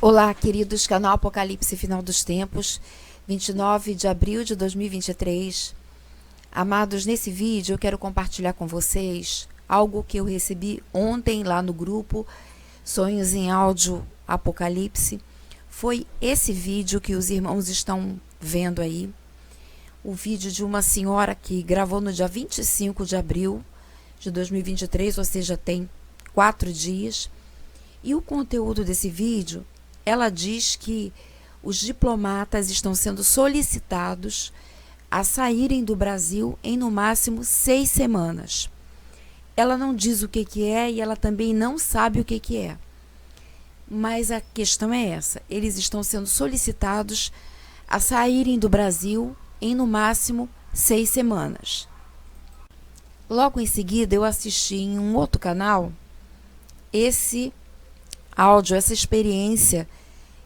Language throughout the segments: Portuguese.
Olá, queridos, canal Apocalipse Final dos Tempos, 29 de abril de 2023. Amados, nesse vídeo eu quero compartilhar com vocês algo que eu recebi ontem lá no grupo Sonhos em Áudio Apocalipse. Foi esse vídeo que os irmãos estão vendo aí, o vídeo de uma senhora que gravou no dia 25 de abril de 2023, ou seja, tem 4 dias. E o conteúdo desse vídeo, ela diz que os diplomatas estão sendo solicitados a saírem do Brasil em no máximo 6 semanas. Ela não diz o que é e ela também não sabe o que é. Mas a questão é essa: eles estão sendo solicitados a saírem do Brasil em no máximo 6 semanas. Logo em seguida eu assisti em um outro canal esse áudio, essa experiência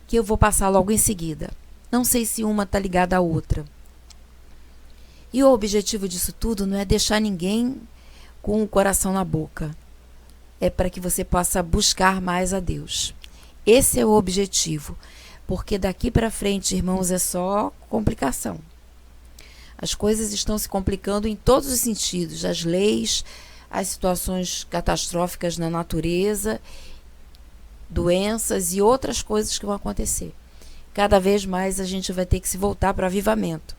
que eu vou passar logo em seguida. Não sei se uma está ligada à outra. E o objetivo disso tudo não é deixar ninguém com o coração na boca. É para que você possa buscar mais a Deus. Esse é o objetivo, porque daqui para frente, irmãos, é só complicação. As coisas estão se complicando em todos os sentidos, as leis, as situações catastróficas na natureza, doenças e outras coisas que vão acontecer. Cada vez mais a gente vai ter que se voltar para o avivamento.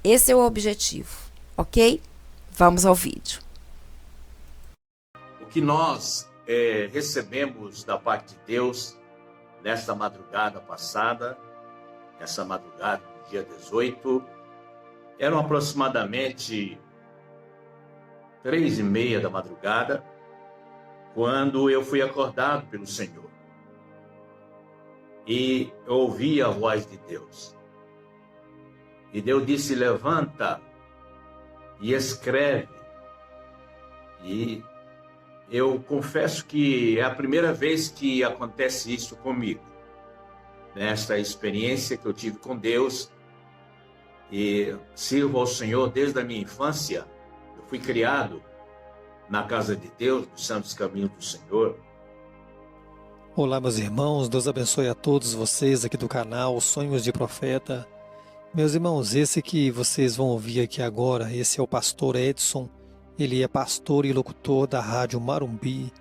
Esse é o objetivo, ok? Vamos ao vídeo. O que nós recebemos da parte de Deus nesta madrugada passada, essa madrugada do dia 18, eram aproximadamente 3:30 da madrugada, quando eu fui acordado pelo Senhor. E eu ouvi a voz de Deus. E Deus disse: levanta e escreve. E eu confesso que é a primeira vez que acontece isso comigo. Nesta experiência que eu tive com Deus, e sirvo ao Senhor desde a minha infância. Eu fui criado na casa de Deus, nos santos caminhos do Senhor. Olá, meus irmãos, Deus abençoe a todos vocês aqui do canal Sonhos de Profeta. Meus irmãos, esse que vocês vão ouvir aqui agora, esse é o pastor Edson. Ele é pastor e locutor da Rádio Marumbi,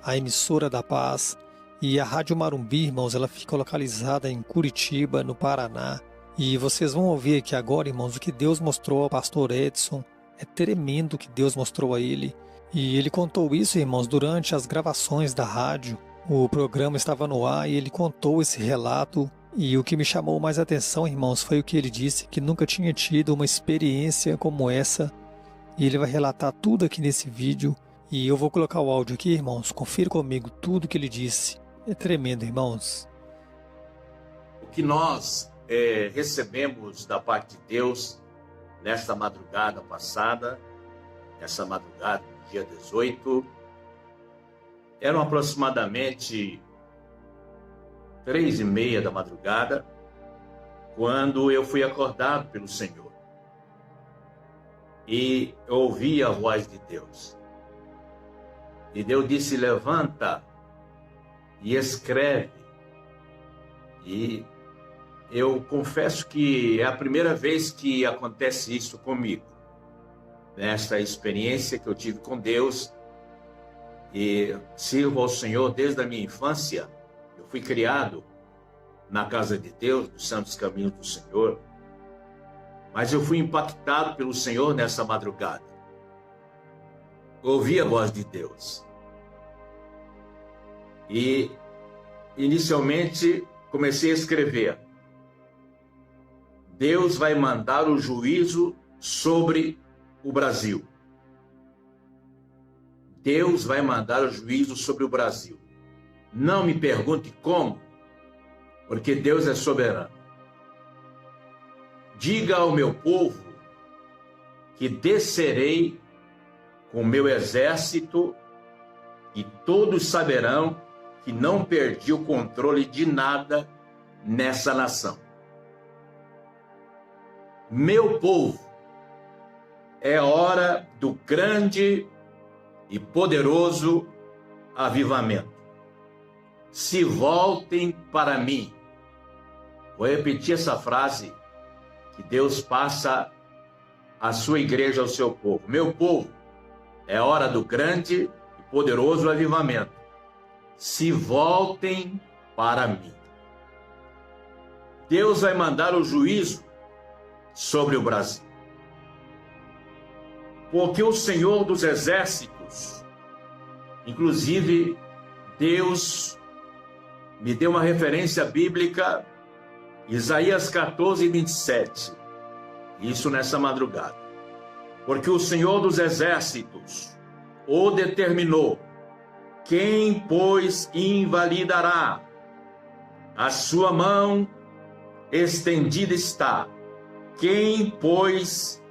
a emissora da paz. E a Rádio Marumbi, irmãos, ela fica localizada em Curitiba, no Paraná. E vocês vão ouvir aqui agora, irmãos, o que Deus mostrou ao pastor Edson. É tremendo o que Deus mostrou a ele. E ele contou isso, irmãos, durante as gravações da rádio. O programa estava no ar e ele contou esse relato. E o que me chamou mais atenção, irmãos, foi o que ele disse, que nunca tinha tido uma experiência como essa. E ele vai relatar tudo aqui nesse vídeo. E eu vou colocar o áudio aqui, irmãos. Confira comigo tudo que ele disse. É tremendo, irmãos. O que nós recebemos da parte de Deus nesta madrugada passada, essa madrugada do dia 18, eram aproximadamente 3:30 da madrugada, quando eu fui acordado pelo Senhor. E eu ouvi a voz de Deus. E Deus disse: levanta e escreve. E eu confesso que é a primeira vez que acontece isso comigo. Nesta experiência que eu tive com Deus, e sirvo ao Senhor desde a minha infância. Eu fui criado na casa de Deus, nos santos caminhos do Senhor. Mas eu fui impactado pelo Senhor nessa madrugada. Ouvi a voz de Deus. E inicialmente comecei a escrever: Deus vai mandar o juízo sobre o Brasil. Deus vai mandar o juízo sobre o Brasil. Não me pergunte como, porque Deus é soberano. Diga ao meu povo que descerei com meu exército e todos saberão que não perdi o controle de nada nessa nação. Meu povo, é hora do grande e poderoso avivamento. se voltem para mim. Vou repetir essa frase que Deus passa à sua igreja, ao seu povo. Meu povo, é hora do grande e poderoso avivamento. Se voltem para mim. Deus vai mandar o juízo sobre o Brasil. Porque o Senhor dos Exércitos, inclusive Deus me deu uma referência bíblica, Isaías 14, 27. Isso nessa madrugada. Porque o Senhor dos Exércitos o determinou. Quem, pois, invalidará? A sua mão estendida está. Quem, pois,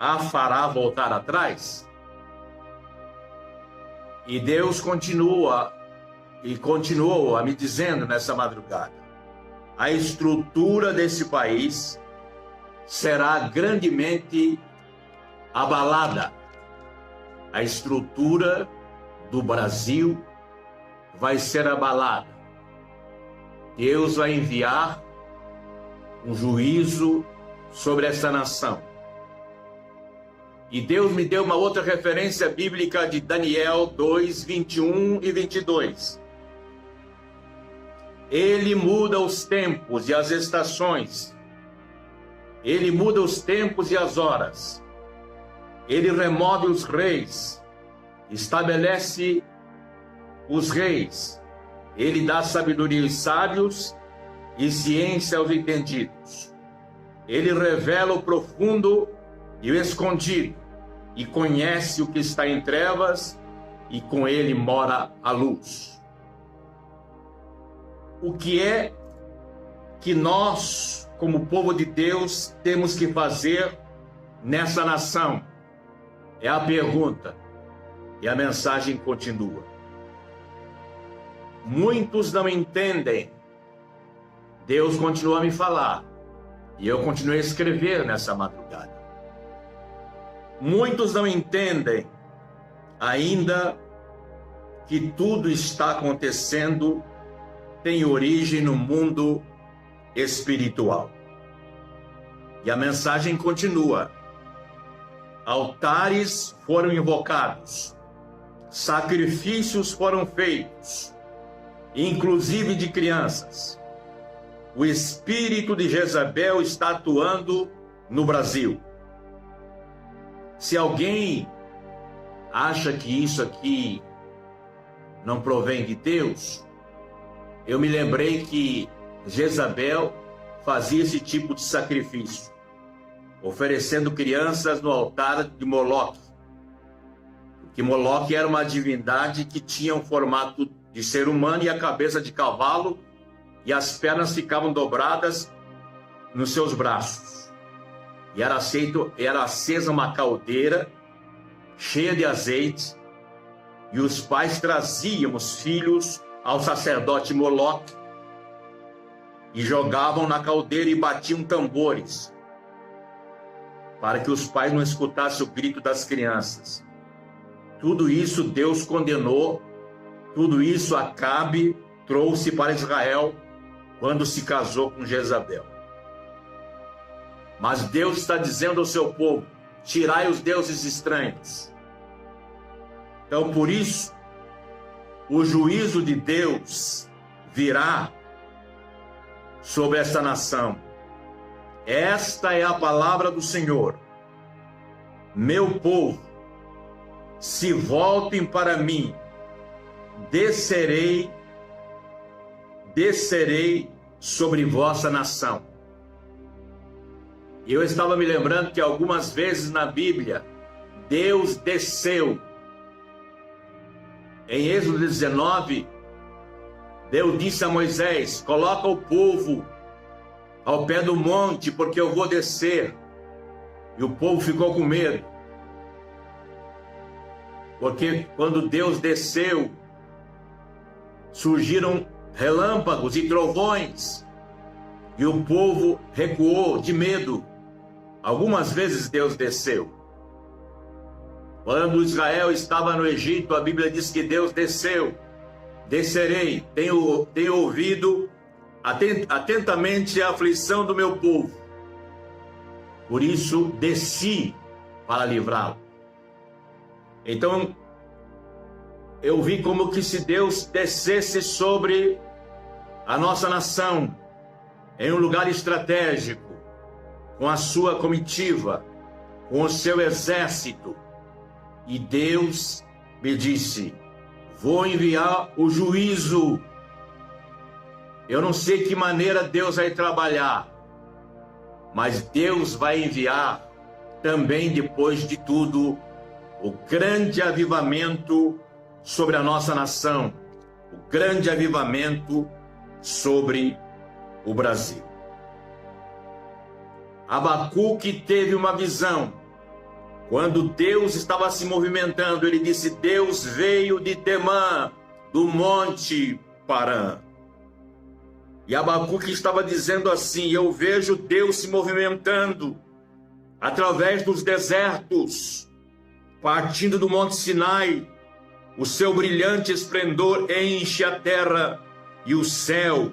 a fará voltar atrás? E Deus continuou a me dizendo nessa madrugada: a estrutura desse país será grandemente abalada. A estrutura do Brasil vai ser abalada. Deus vai enviar um juízo sobre essa nação. E Deus me deu uma outra referência bíblica de Daniel 2, 21 e 22. Ele muda os tempos e as estações. Ele muda os tempos e as horas. Ele remove os reis. Estabelece os reis. Ele dá sabedoria aos sábios e ciência aos entendidos. Ele revela o profundo e o escondido, e conhece o que está em trevas, e com ele mora a luz. O que é que nós, como povo de Deus, temos que fazer nessa nação? É a pergunta, e a mensagem continua. Muitos não entendem. Deus continua a me falar, e eu continuei a escrever nessa madrugada. Muitos não entendem ainda que tudo está acontecendo tem origem no mundo espiritual. E a mensagem continua. Altares foram invocados, sacrifícios foram feitos, inclusive de crianças. O espírito de Jezabel está atuando no Brasil. Se alguém acha que isso aqui não provém de Deus, eu me lembrei que Jezabel fazia esse tipo de sacrifício, oferecendo crianças no altar de Moloque. Porque Moloque era uma divindade que tinha um formato de ser humano e a cabeça de cavalo, e as pernas ficavam dobradas nos seus braços. E era acesa uma caldeira cheia de azeite, e os pais traziam os filhos ao sacerdote Moloque e jogavam na caldeira e batiam tambores para que os pais não escutassem o grito das crianças. Tudo isso Deus condenou, tudo isso Acabe trouxe para Israel quando se casou com Jezabel. Mas Deus está dizendo ao seu povo: tirai os deuses estranhos. Então, por isso, o juízo de Deus virá sobre esta nação. Esta é a palavra do Senhor. Meu povo, se voltem para mim, descerei sobre vossa nação. Eu estava me lembrando que algumas vezes na Bíblia, Deus desceu. Em Êxodo 19, Deus disse a Moisés: coloca o povo ao pé do monte, porque eu vou descer. E o povo ficou com medo. Porque quando Deus desceu, surgiram relâmpagos e trovões, e o povo recuou de medo. Algumas vezes Deus desceu. Quando Israel estava no Egito, a Bíblia diz que Deus desceu descerei, tenho ouvido atentamente a aflição do meu povo. Por isso desci para livrá-lo. Então, eu vi como que se Deus descesse sobre a nossa nação, em um lugar estratégico, com a sua comitiva, com o seu exército. E Deus me disse: vou enviar o juízo. Eu não sei que maneira Deus vai trabalhar, mas Deus vai enviar também, depois de tudo, o grande avivamento sobre a nossa nação, o grande avivamento sobre o Brasil. Abacuque teve uma visão. Quando Deus estava se movimentando, ele disse: Deus veio de Temã, do monte Parã. E Abacuque estava dizendo assim: eu vejo Deus se movimentando através dos desertos, partindo do monte Sinai. O seu brilhante esplendor enche a terra e o céu,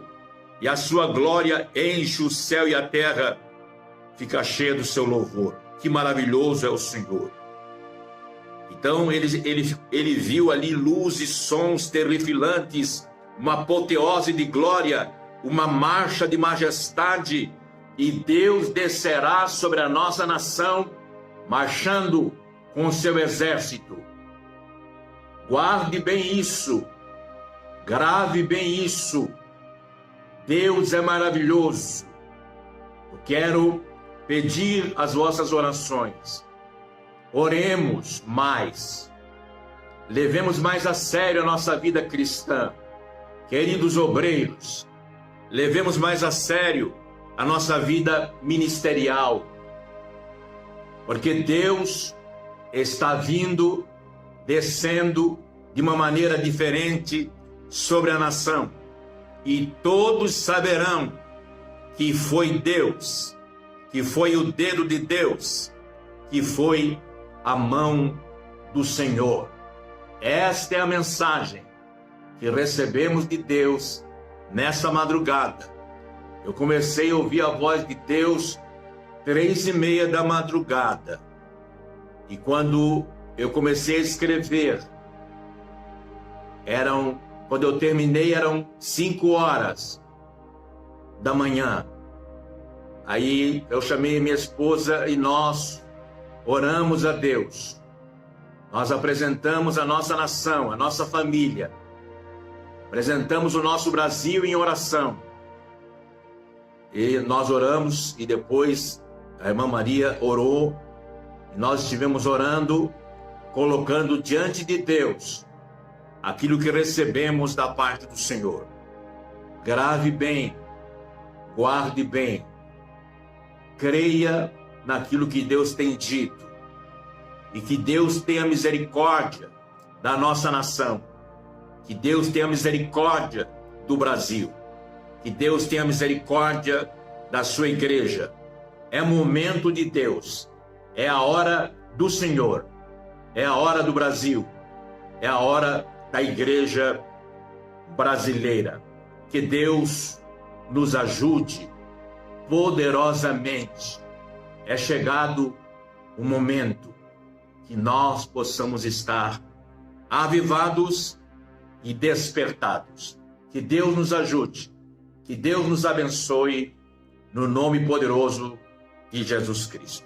e a sua glória enche o céu e a terra fica cheia do seu louvor. Que maravilhoso é o Senhor. Então ele viu ali luzes, sons terrifilantes, uma apoteose de glória, uma marcha de majestade, e Deus descerá sobre a nossa nação, marchando com o seu exército. Guarde bem isso, grave bem isso. Deus é maravilhoso. Eu quero pedir as vossas orações. Oremos mais. Levemos mais a sério a nossa vida cristã. Queridos obreiros, levemos mais a sério a nossa vida ministerial. Porque Deus está vindo, descendo de uma maneira diferente sobre a nação. E todos saberão que foi Deus, que foi o dedo de Deus, que foi a mão do Senhor. Esta é a mensagem que recebemos de Deus nessa madrugada. Eu comecei a ouvir a voz de Deus 3:30 da madrugada. E quando eu comecei a escrever, quando eu terminei, eram 5 horas da manhã. Aí eu chamei minha esposa e nós oramos a Deus. Nós apresentamos a nossa nação, a nossa família. Apresentamos o nosso Brasil em oração. E nós oramos, e depois a irmã Maria orou. E nós estivemos orando, colocando diante de Deus aquilo que recebemos da parte do Senhor. Grave bem, guarde bem, creia naquilo que Deus tem dito, e que Deus tenha misericórdia da nossa nação, que Deus tenha misericórdia do Brasil, que Deus tenha misericórdia da sua igreja. É momento de Deus, é a hora do Senhor, é a hora do Brasil, é a hora da igreja brasileira. Que Deus nos ajude poderosamente. É chegado o momento que nós possamos estar avivados e despertados. Que Deus nos ajude, que Deus nos abençoe, no nome poderoso de Jesus Cristo.